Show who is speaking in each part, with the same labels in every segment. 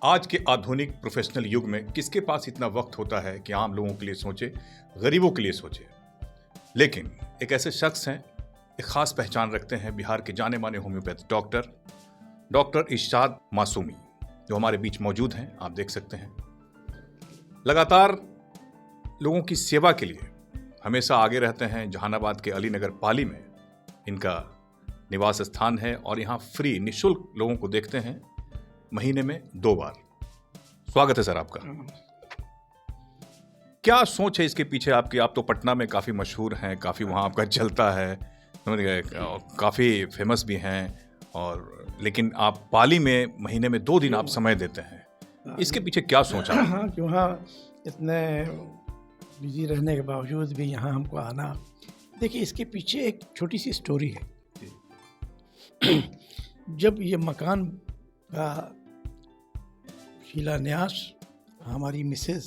Speaker 1: आज के आधुनिक प्रोफेशनल युग में किसके पास इतना वक्त होता है कि आम लोगों के लिए सोचे, गरीबों के लिए सोचे। लेकिन एक ऐसे शख्स हैं, एक खास पहचान रखते हैं, बिहार के जाने माने होम्योपैथ डॉक्टर इरशाद मासूमी, जो हमारे बीच मौजूद हैं। आप देख सकते हैं लगातार लोगों की सेवा के लिए हमेशा आगे रहते हैं। जहानाबाद के अलीनगर पाली में इनका निवास स्थान है और यहाँ फ्री निःशुल्क लोगों को देखते हैं महीने में 2 बार। स्वागत है सर आपका। क्या सोच है इसके पीछे आपकी? आप तो पटना में काफ़ी मशहूर हैं, काफ़ी वहाँ आपका चलता है, काफ़ी फेमस भी हैं, और लेकिन आप पाली में महीने में 2 दिन आप समय देते हैं। इसके पीछे क्या सोचा?
Speaker 2: हाँ, कि वहाँ इतने बिजी रहने के बावजूद भी यहाँ हमको आना, देखिए इसके पीछे एक छोटी सी स्टोरी है। जब ये मकान का शिलान्यास हमारी मिसेस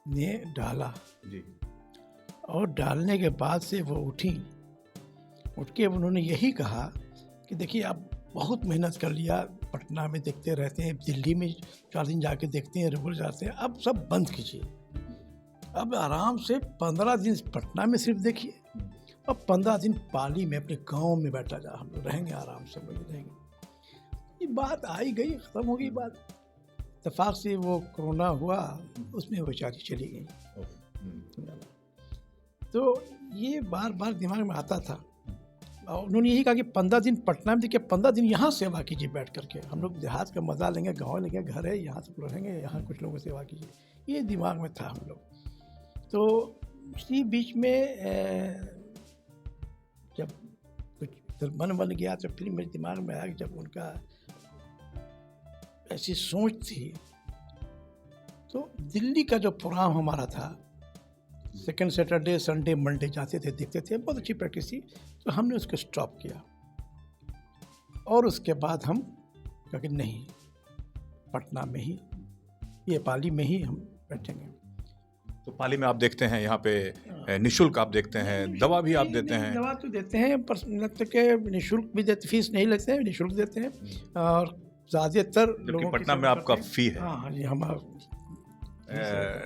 Speaker 2: ने डाला
Speaker 1: जी।
Speaker 2: और डालने के बाद से वो उठ के उन्होंने यही कहा कि देखिए आप बहुत मेहनत कर लिया, पटना में देखते रहते हैं, दिल्ली में 4 दिन जाके देखते हैं, रेगुलर जाते हैं, अब सब बंद कीजिए। अब आराम से 15 दिन पटना में सिर्फ देखिए और 15 दिन पाली में अपने गांव में बैठा जा, हम लोग रहेंगे आराम से, रहेंगे। ये बात आई गई, ख़त्म हो गई बात। इत्तेफाक से वो कोरोना हुआ, उसमें वो बेचारी चली गई। तो ये बार बार दिमाग में आता था और उन्होंने यही कहा कि 15 दिन पटना में देखिए, 15 दिन यहाँ सेवा कीजिए बैठ करके। हम लोग देहात का मजा लेंगे, गाँव लेंगे, घर है, यहाँ सब रहेंगे, यहाँ कुछ लोगों की सेवा कीजिए। ये दिमाग में था हम लोग। तो इसी बीच में जब कुछ मन बन गया तो फिर मेरे दिमाग में आया कि जब उनका ऐसी सोच थी, तो दिल्ली का जो प्रोग्राम हमारा था, सेकंड सैटरडे, संडे, मंडे जाते थे, देखते थे, बहुत अच्छी प्रैक्टिस थी। तो हमने उसको स्टॉप किया और उसके बाद हम कहा नहीं, पटना में ही, ये पाली में ही हम बैठेंगे।
Speaker 1: तो पाली में आप देखते हैं यहाँ पे निःशुल्क आप देखते हैं, दवा भी आप देते हैं?
Speaker 2: दवा तो देते हैं, पर के निःशुल्क भी देते, फीस नहीं लगते हैं, निःशुल्क देते हैं। और ज़्यादातर लोगों
Speaker 1: पटना में आपका फी है।
Speaker 2: हाँ जी, हमारा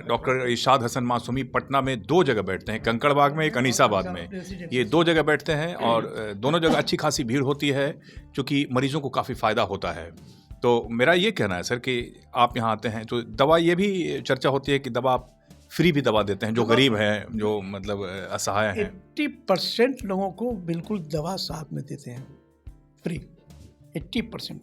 Speaker 1: डॉक्टर इरशाद हसन मासूमी पटना में 2 जगह बैठते हैं, कंकड़बाग में, एक अनीसाबाद में। ये 2 जगह बैठते हैं और दोनों जगह अच्छी खासी भीड़ होती है, क्योंकि मरीजों को काफ़ी फ़ायदा होता है। तो मेरा ये कहना है सर कि आप यहाँ आते हैं तो दवा, ये भी चर्चा होती है कि दवा आप फ्री भी दवा देते हैं जो गरीब हैं, जो मतलब असहाय हैं।
Speaker 2: 80% लोगों को बिल्कुल दवा साथ में देते हैं फ्री, 80%।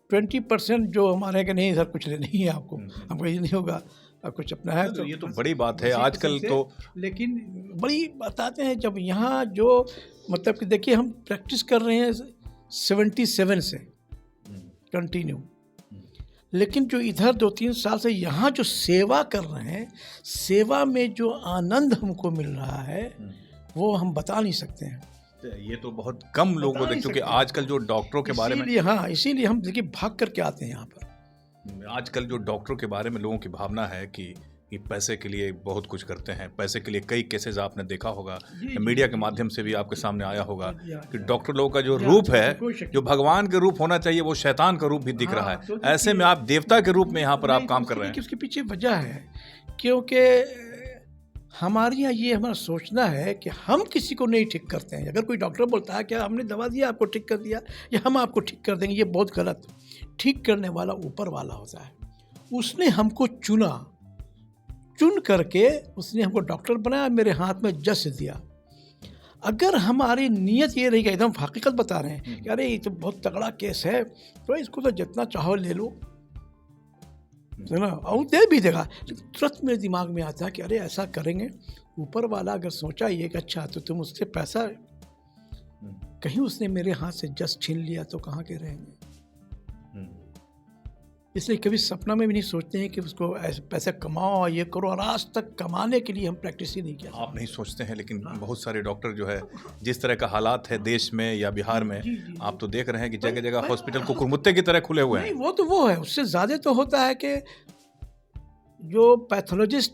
Speaker 2: 20% जो हमारे कि नहीं सर कुछ नहीं है आपको, हमको ये नहीं होगा, कुछ अपना है। तो
Speaker 1: ये तो बड़ी बात है आजकल तो।
Speaker 2: लेकिन बड़ी बताते हैं जब यहाँ जो मतलब कि देखिए हम प्रैक्टिस कर रहे हैं 77 से कंटिन्यू, लेकिन जो इधर 2-3 साल से यहाँ जो सेवा कर रहे हैं, सेवा में जो आनंद हमको मिल रहा है वो हम बता नहीं सकते हैं।
Speaker 1: ये तो बहुत कम लोगों को देखते, क्योंकि आजकल जो डॉक्टरों के बारे में,
Speaker 2: हाँ, इसीलिए हम देखिए भाग करके आते हैं यहाँ पर।
Speaker 1: आजकल जो डॉक्टरों के बारे में लोगों की भावना है कि पैसे के लिए बहुत कुछ करते हैं, पैसे के लिए कई केसेस आपने देखा होगा, मीडिया के माध्यम से भी आपके सामने आया होगा कि डॉक्टर लोगों का जो रूप है, जो भगवान के रूप होना चाहिए, वो शैतान का रूप भी दिख रहा है। ऐसे में आप देवता के रूप में यहाँ पर आप काम कर रहे हैं।
Speaker 2: उसके पीछे वजह है, क्योंकि हमारे यहाँ ये हमारा सोचना है कि हम किसी को नहीं ठीक करते हैं। अगर कोई डॉक्टर बोलता है कि हमने दवा दिया, आपको ठीक कर दिया, या हम आपको ठीक कर देंगे, ये बहुत गलत। ठीक करने वाला ऊपर वाला होता है। उसने हमको चुन करके उसने हमको डॉक्टर बनाया, मेरे हाथ में जस दिया। अगर हमारी नीयत ये रही कि एकदम हकीकत बता रहे हैं कि अरे ये तो बहुत तगड़ा केस है, तो इसको तो जितना चाहो ले लो, है ना, और दे भी देगा। तुरंत मेरे दिमाग में आता है कि अरे ऐसा करेंगे, ऊपर वाला अगर सोचा ये कि अच्छा तो तुम उससे पैसा, कहीं उसने मेरे हाथ से जस छीन लिया तो कहाँ के रहेंगे। इसलिए कभी सपना में भी नहीं सोचते हैं कि उसको ऐसे पैसे कमाओ, ये करो, और आज तक कमाने के लिए हम प्रैक्टिस ही नहीं किया।
Speaker 1: आप नहीं सोचते हैं, लेकिन बहुत सारे डॉक्टर जो है, जिस तरह का हालात है देश में या बिहार में, आप तो देख रहे हैं कि जगह जगह हॉस्पिटल कुकुरमुत्ते की तरह खुले हुए हैं।
Speaker 2: नहीं, वो है, उससे ज़्यादा तो होता है कि जो पैथोलॉजिस्ट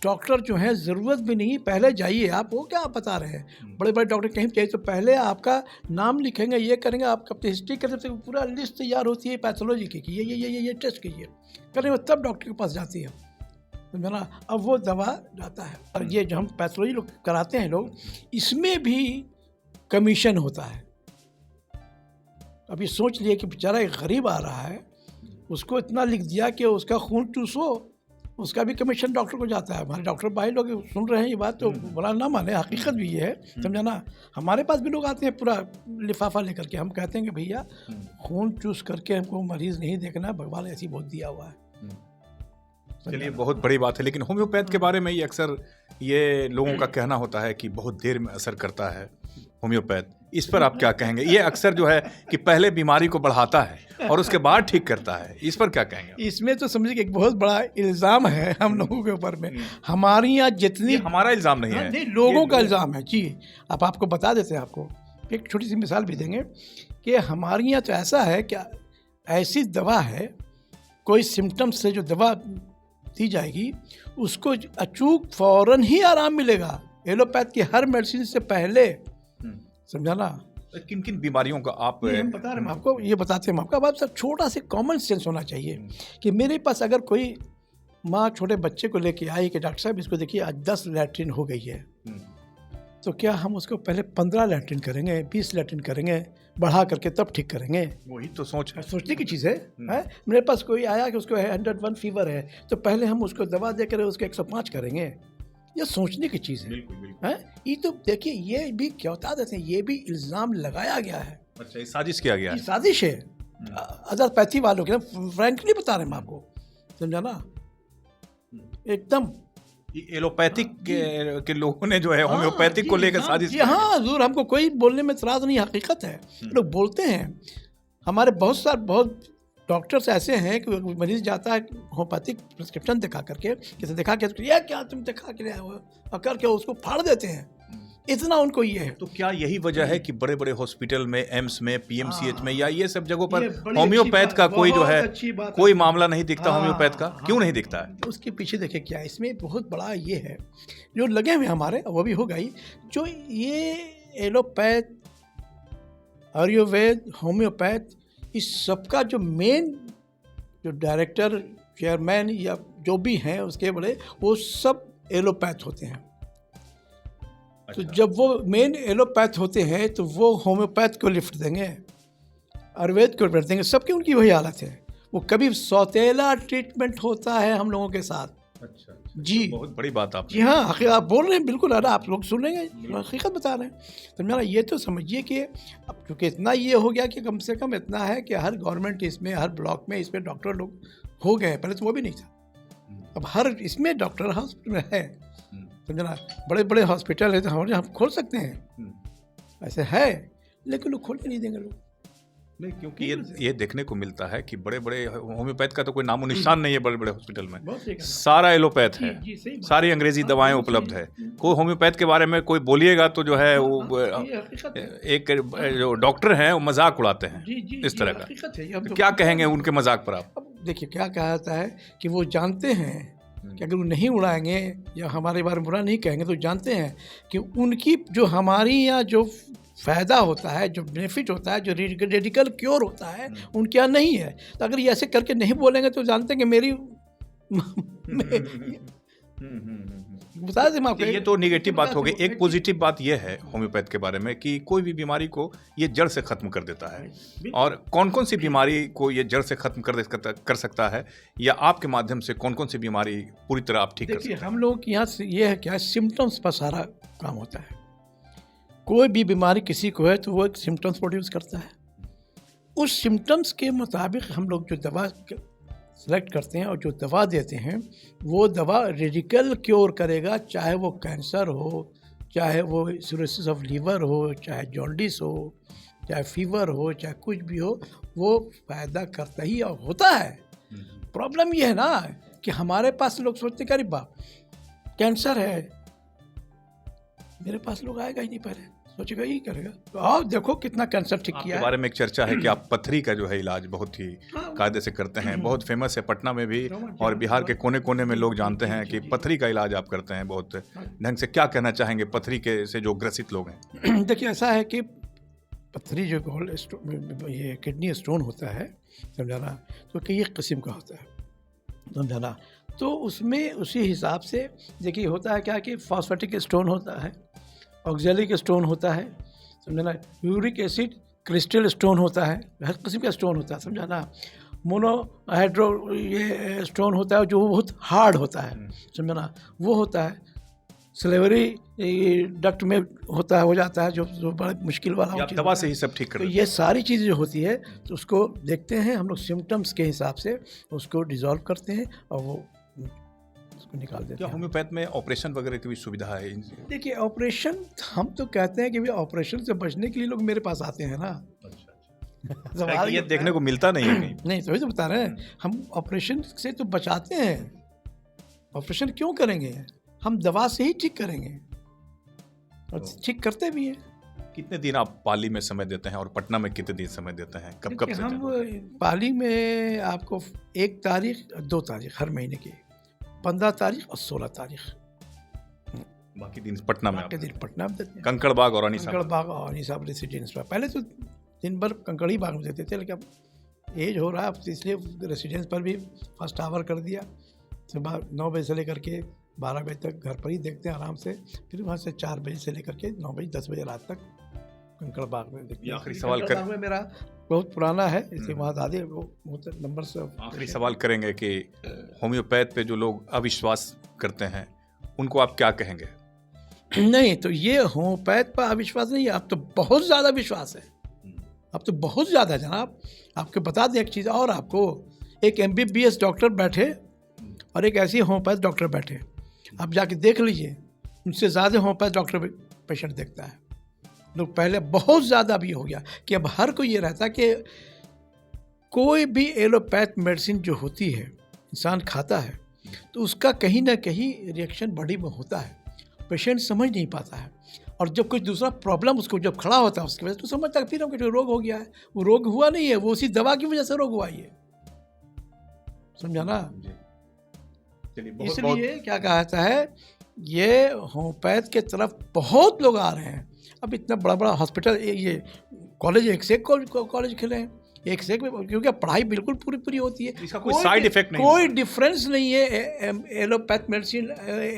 Speaker 2: डॉक्टर जो है ज़रूरत भी नहीं, पहले जाइए आप, वो क्या आप बता रहे हैं, बड़े बड़े डॉक्टर कहीं चाहिए तो पहले आपका नाम लिखेंगे, ये करेंगे, आपका हिस्ट्री करेंगे, पूरा लिस्ट तैयार होती है पैथोलॉजी की, ये टेस्ट कीजिए, करेंगे तब डॉक्टर के पास जाती है, समझा ना। अब वो दवा जाता है, और ये जो हम पैथोलॉजी लोग कराते हैं लोग, इसमें भी कमीशन होता है। अभी सोच लिए कि बेचारा एक गरीब आ रहा है, उसको इतना लिख दिया कि उसका खून चूसो, उसका भी कमीशन डॉक्टर को जाता है। हमारे डॉक्टर भाई लोग सुन रहे हैं ये बात तो बुरा ना माने, हकीकत भी ये है, समझा ना। हमारे पास भी लोग आते हैं पूरा लिफाफा लेकर के, हम कहते हैं कि भैया खून चूस करके हमको मरीज़ नहीं देखना, भगवान ऐसी बहुत दिया हुआ है।
Speaker 1: चलिए, बहुत बड़ी बात है। लेकिन होम्योपैथ के बारे में ये अक्सर ये लोगों का कहना होता है कि बहुत देर में असर करता है होम्योपैथ, इस पर आप क्या कहेंगे? ये अक्सर जो है कि पहले बीमारी को बढ़ाता है और उसके बाद ठीक करता है, इस पर क्या कहेंगे?
Speaker 2: इसमें तो समझिए कि एक बहुत बड़ा इल्ज़ाम है हम लोगों के ऊपर में। हमारे यहाँ जितनी,
Speaker 1: हमारा इल्ज़ाम नहीं है,
Speaker 2: नहीं लोगों का इल्ज़ाम है जी। अब आपको बता देते हैं, आपको एक छोटी सी मिसाल भी देंगे कि हमारे यहाँ तो ऐसा है कि ऐसी दवा है, कोई सिम्टम्स से जो दवा दी जाएगी उसको अचूक फ़ौरन ही आराम मिलेगा, एलोपैथ की हर मेडिसिन से पहले, समझा ना।
Speaker 1: किन किन बीमारियों का आप
Speaker 2: हम बता रहे हैं आपको, ये बताते हैं आपका, बात सब छोटा सा कॉमन सेंस होना चाहिए कि मेरे पास अगर कोई माँ छोटे बच्चे को लेके आई कि डॉक्टर साहब इसको देखिए आज 10 लैट्रिन हो गई है, तो क्या हम उसको पहले 15 लैट्रिन करेंगे, 20 लैट्रिन करेंगे, बढ़ा करके तब ठीक करेंगे?
Speaker 1: वही तो सोचने
Speaker 2: की चीज़ है। मेरे पास कोई आया कि उसको 101 फीवर है, तो पहले हम उसको दवा देकर उसको 105 करेंगे? ये सोचने की चीज़ है। बिल्कुल। ये तो देखिए, ये भी क्या बता देते हैं, ये भी इल्ज़ाम लगाया गया है।
Speaker 1: अच्छा, ये साजिश किया गया है।
Speaker 2: साजिश है अदरपैथी वालों की, फ्रैंकली बता रहे हैं हम आपको, समझा ना। एकदम
Speaker 1: एलोपैथिक के लोगों ने जो है होम्योपैथिक को लेकर साजिश
Speaker 2: की। हाँ जरूर, हमको कोई बोलने में इतराज़ नहीं, हकीकत है, लोग बोलते हैं। हमारे बहुत डॉक्टर्स ऐसे हैं कि मरीज जाता है होम्योपैथिक प्रिस्क्रिप्शन दिखा करके, किसी दिखा के ये क्या तुम दिखा के लाए हो, और करके उसको फाड़ देते हैं, इतना उनको ये है।
Speaker 1: तो क्या यही वजह है कि बड़े बड़े हॉस्पिटल में, एम्स में, पीएमसीएच में या ये सब जगहों पर होम्योपैथ का कोई जो है कोई मामला नहीं दिखता? होम्योपैथ का क्यों नहीं दिखता है?
Speaker 2: उसके पीछे देखिए क्या है, इसमें बहुत बड़ा ये है जो लगे हुए हमारे, वो भी होगा ही, जो ये एलोपैथ, आयुर्वेद, होम्योपैथ, इस सबका जो मेन जो डायरेक्टर, चेयरमैन या जो भी हैं उसके बड़े, वो सब एलोपैथ होते हैं। तो जब वो मेन एलोपैथ होते हैं तो वो होम्योपैथ को लिफ्ट देंगे, आयुर्वेद को लिफ्ट देंगे, सबकी उनकी वही हालत है। वो कभी सौतेला ट्रीटमेंट होता है हम लोगों के साथ।
Speaker 1: अच्छा
Speaker 2: जी,
Speaker 1: तो बहुत बड़ी बात आप
Speaker 2: जी हाँ, आप बोल रहे हैं बिल्कुल, अरे आप लोग सुन रहे हैं, हकीकत बता रहे हैं। तो मेरा ये तो समझिए कि अब क्योंकि इतना ये हो गया कि कम से कम इतना है कि हर गवर्नमेंट इसमें, हर ब्लॉक में इसमें डॉक्टर लोग हो गए, पहले तो वो भी नहीं था, अब हर इसमें डॉक्टर हॉस्पिटल है, समझना। बड़े बड़े हॉस्पिटल है तो हम खोल सकते हैं, ऐसे है, लेकिन लोग खोलने नहीं देंगे लोग।
Speaker 1: नहीं, क्योंकि ये देखने को मिलता है कि बड़े बड़े होम्योपैथ का तो कोई नामो निशान नहीं है बड़े बड़े हॉस्पिटल में, सारा एलोपैथ है, सारी अंग्रेजी दवाएं उपलब्ध है। कोई होम्योपैथ के बारे में कोई बोलिएगा तो जो है वो एक जो डॉक्टर हैं वो मजाक उड़ाते हैं इस तरह का। तो क्या कहेंगे उनके मजाक पर आप?
Speaker 2: देखिए क्या कहा जाता है कि वो जानते हैं कि अगर वो नहीं उड़ाएंगे या हमारे बारे में बुरा नहीं कहेंगे तो जानते हैं कि उनकी जो हमारी यहाँ जो फ़ायदा होता है, जो बेनिफिट होता है, जो रेडिकल क्योर होता है, उनके यहाँ नहीं है। तो अगर ये ऐसे करके नहीं बोलेंगे तो जानते हैं कि मेरी बता दें आपको।
Speaker 1: ये तो नेगेटिव बात हो गई। एक पॉजिटिव बात ये है होम्योपैथ के बारे में कि कोई भी बीमारी को ये जड़ से ख़त्म कर देता है। और कौन कौन सी बीमारी को ये जड़ से ख़त्म कर सकता है, या आपके माध्यम से कौन कौन सी बीमारी पूरी तरह आप ठीक कर सकते हैं?
Speaker 2: हम लोगों के यहाँ से ये है क्या, सिम्टम्स पर सारा काम होता है। कोई भी बीमारी किसी को है तो वो एक सिम्टम्स प्रोड्यूस करता है, उस सिम्टम्स के मुताबिक हम लोग जो दवा सेलेक्ट करते हैं और जो दवा देते हैं वो दवा रेडिकल क्योर करेगा, चाहे वो कैंसर हो, चाहे वो सिरोसिस ऑफ लीवर हो, चाहे जॉन्डिस हो, चाहे फीवर हो, चाहे कुछ भी हो, वो फ़ायदा करता ही और होता है। प्रॉब्लम ये है ना कि हमारे पास लोग सोचते हैं अरे बाप कैंसर है, मेरे पास लोग आएगा ही नहीं, पहले सोचेगा यही करेगा। तो आओ देखो कितना कैंसर ठीक किया
Speaker 1: आपके
Speaker 2: है।
Speaker 1: बारे में एक चर्चा है कि आप पथरी का जो है इलाज बहुत ही
Speaker 2: हाँ।
Speaker 1: कायदे से करते हैं, बहुत फेमस है पटना में भी
Speaker 2: रोमन
Speaker 1: और
Speaker 2: जी,
Speaker 1: बिहार के
Speaker 2: बहुत-
Speaker 1: कोने कोने में लोग
Speaker 2: जी,
Speaker 1: जानते
Speaker 2: जी,
Speaker 1: हैं
Speaker 2: जी,
Speaker 1: कि
Speaker 2: जी।
Speaker 1: पथरी का इलाज आप करते हैं बहुत
Speaker 2: हाँ।
Speaker 1: ढंग से। क्या कहना चाहेंगे पथरी के से जो ग्रसित लोग हैं?
Speaker 2: देखिए ऐसा है कि पथरी जो गोल्ड ये किडनी स्टोन होता है, समझा ना, तो कई एक किस्म का होता है, समझा ना। तो उसमें उसी हिसाब से देखिए होता है क्या कि फॉस्फेटिक स्टोन होता है, ऑक्जेलिक स्टोन होता है, समझा ना, यूरिक एसिड क्रिस्टल स्टोन होता है, हर किस्म का स्टोन होता है, समझा ना। मोनोहाइड्रो ये स्टोन होता है जो बहुत हार्ड होता है, समझा ना, वो होता है। सिलेवरी डक्ट में होता है, हो जाता है जो बड़ा मुश्किल वाला
Speaker 1: या आप
Speaker 2: चीज़
Speaker 1: दवा
Speaker 2: होता
Speaker 1: से
Speaker 2: है।
Speaker 1: ही सब ठीक कर
Speaker 2: तो
Speaker 1: देते
Speaker 2: ये सारी चीज़ें जो होती है तो उसको देखते हैं हम लोग, सिम्टम्स के हिसाब से उसको डिज़ोल्व करते हैं और वो उसको निकाल
Speaker 1: हैं?
Speaker 2: देते
Speaker 1: क्या
Speaker 2: हैं।
Speaker 1: होम्योपैथ में ऑपरेशन वगैरह की भी सुविधा है?
Speaker 2: देखिए ऑपरेशन, हम तो कहते हैं कि भाई ऑपरेशन से बचने के लिए लोग मेरे पास आते हैं ना। सवाल
Speaker 1: ये
Speaker 2: होता
Speaker 1: देखने
Speaker 2: है।
Speaker 1: को मिलता नहीं है कहीं।
Speaker 2: नहीं तभी तो बता रहे हैं, हम ऑपरेशन से तो बचाते हैं। ऑपरेशन क्यों करेंगे? हम दवा से ही ठीक करेंगे और ठीक करते भी हैं।
Speaker 1: कितने दिन आप पाली में समय देते हैं और पटना में कितने दिन समय देते हैं? कब कब
Speaker 2: देखिए,
Speaker 1: से
Speaker 2: हम
Speaker 1: चालू है?
Speaker 2: पाली में आपको 1 तारीख 2 तारीख हर महीने की, 15 तारीख और 16 तारीख
Speaker 1: बाकी दिन पटना में
Speaker 2: के दिन पटना में देते हैं।
Speaker 1: कंकड़ बाग और अनीसा
Speaker 2: कंकड़ बाग और निसाब रेसिडेंस पर पहले तो दिन भर कंकड़ी बाग में देते थे, लेकिन अब एज हो रहा है, अब तो इसलिए रेसिडेंस पर भी फर्स्ट आवर कर दिया। सुबह 9 बजे से लेकर के 12 बजे तक घर पर ही देखते हैं आराम से, फिर वहाँ से 4 बजे से लेकर के 9 बजे 10 बजे रात तक कंकड़ बाग में देखते
Speaker 1: ये
Speaker 2: हैं।
Speaker 1: आखिरी सवाल
Speaker 2: कंकड़
Speaker 1: कर-
Speaker 2: बाग में मेरा बहुत पुराना है, इसलिए वहाँ दादी वो नंबर से
Speaker 1: आखिरी सवाल करेंगे कि होम्योपैथ पे जो लोग अविश्वास करते हैं उनको आप क्या कहेंगे?
Speaker 2: नहीं, तो ये होम्योपैथ पर अविश्वास नहीं है, अब तो बहुत ज़्यादा विश्वास है, अब तो बहुत ज़्यादा जनाब। आपको बता दें एक चीज़ और, आपको एक MBBS डॉक्टर बैठे और एक ऐसी होम्योपैथ डॉक्टर बैठे, आप जाके देख लीजिए, उनसे ज़्यादा होम्योपैथ डॉक्टर पेशेंट देखता है। लोग पहले बहुत ज़्यादा भी हो गया कि अब हर कोई ये रहता कि कोई भी एलोपैथ मेडिसिन जो होती है इंसान खाता है तो उसका कहीं ना कहीं रिएक्शन बॉडी में होता है, पेशेंट समझ नहीं पाता है, और जब कुछ दूसरा प्रॉब्लम उसको जब खड़ा होता है उसकी वजह से तो समझता है फिर हम जो रोग हो गया है, वो रोग हुआ नहीं है, वो उसी दवा की वजह से रोग हुआ ही है, समझा ना।
Speaker 1: चलिए बहुत बहुत
Speaker 2: इसलिए क्या कहता है, ये होम्योपैथ के तरफ बहुत लोग आ रहे हैं। अब इतना बड़ा बड़ा हॉस्पिटल, ये कॉलेज एक से एक कॉलेज खुले हैं, एक से एक, क्योंकि पढ़ाई बिल्कुल पूरी पूरी होती है,
Speaker 1: इसका कोई साइड इफेक्ट नहीं
Speaker 2: कोई
Speaker 1: होता।
Speaker 2: डिफरेंस नहीं है एलोपैथ मेडिसिन,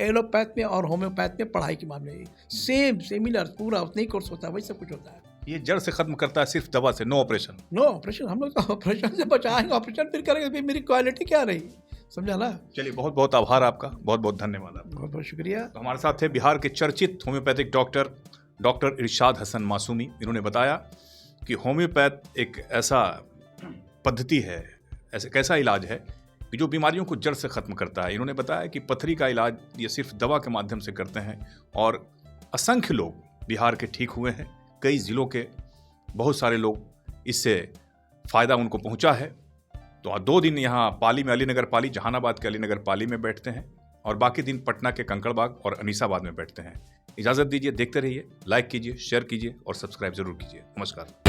Speaker 2: एलोपैथ में और होम्योपैथ में पढ़ाई के मामले में सेम सिमिलर, पूरा उतना ही कोर्स होता है, वही सब कुछ होता है।
Speaker 1: ये जड़ से खत्म करता है सिर्फ दवा से, नो ऑपरेशन।
Speaker 2: नो ऑपरेशन, हम लोग तो ऑपरेशन से बचाएंगे, ऑपरेशन फिर करेंगे, फिर मेरी क्वालिटी क्या रही, समझा ना।
Speaker 1: चलिए बहुत बहुत आभार आपका, बहुत बहुत धन्यवाद आपका।
Speaker 2: बहुत बहुत शुक्रिया।
Speaker 1: तो हमारे साथ थे बिहार के चर्चित होम्योपैथिक डॉक्टर इरशाद हसन मासूमी। इन्होंने बताया कि होम्योपैथ एक ऐसा पद्धति है, ऐसे कैसा इलाज है कि जो बीमारियों को जड़ से ख़त्म करता है। इन्होंने बताया कि पथरी का इलाज ये सिर्फ दवा के माध्यम से करते हैं और असंख्य लोग बिहार के ठीक हुए हैं, कई ज़िलों के बहुत सारे लोग इससे फ़ायदा उनको पहुंचा है। तो 2 दिन यहाँ पाली में, अलीनगर पाली, जहानाबाद के अलीनगर पाली में बैठते हैं और बाकी दिन पटना के कंकड़बाग और अनीसाबाद में बैठते हैं। इजाज़त दीजिए, देखते रहिए, लाइक कीजिए, शेयर कीजिए और सब्सक्राइब ज़रूर कीजिए। नमस्कार।